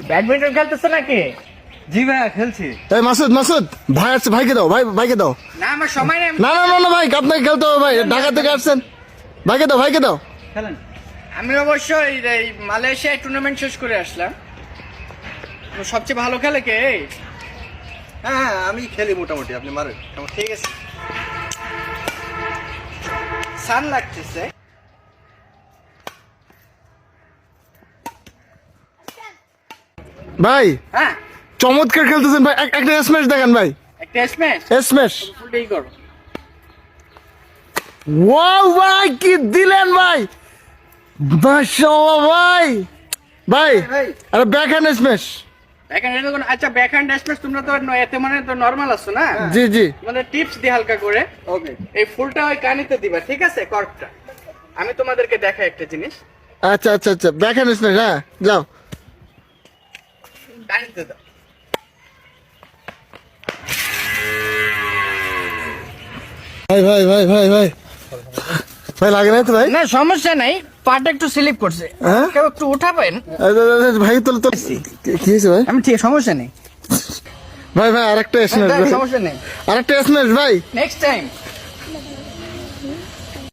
Badminton খেলতেছ নাকি? জি ভাইয়া খেলছি। এই মাসুদ মাসুদ ভাই আসছে, ভাইকে দাও, ভাইকে দাও। না আমার সময় নেই। না না না না ভাই, আপনাকে খেলতে হবে ভাই, ঢাকা থেকে আসছেন। ভাইকে দাও। খেলেন। আমি অবশ্যই এই মালয়েশিয়ায় টুর্নামেন্ট শেষ করে আসলাম। তো সবচেয়ে ভালো খেলে কে? হ্যাঁ আমি খেলি মোটামুটি, আপনি মারেন। ঠিক আছে। সান লাগতেছে। ভাই হ্যাঁ চমৎকার খেলতেছেন ভাই, একটা স্ম্যাশ দেখান ভাই। একটা স্ম্যাশ। স্ম্যাশ। ফুলটাই করো। ওয়াও ভাই কি দিলেন ভাই, মাশাআল্লাহ ভাই। ভাই আরে ব্যাকহ্যান্ড স্ম্যাশ। ব্যাকহ্যান্ড এটা আচ্ছা ব্যাকহ্যান্ড স্ম্যাশ তোমরা তো এতে মানে তো নরমাল আছো না? জি জি। মানে টিপস দি হালকা করে। ওকে। এই ফুলটা ওই কানিতে দিবা, ঠিক আছে? কর্কটা আমি তোমাদেরকে দেখাই একটা জিনিস। আচ্ছা আচ্ছা আচ্ছা, ব্যাকহ্যান্ড স্ম্যাশ। হ্যাঁ যাও। কানিতে দাও। ভাই লাগে নাই তো ভাই? না সমস্যা নাই, পাটা একটু স্লিপ করছে। হ্যাঁ? কেউ একটু উঠাবেন? ভাই তো কি হয়েছে ভাই? আমি ঠিক সমস্যা নেই। ভাই আরেকটা স্ম্যাশ, সমস্যা নেই, আরেকটা স্ম্যাশ ভাই। Next time.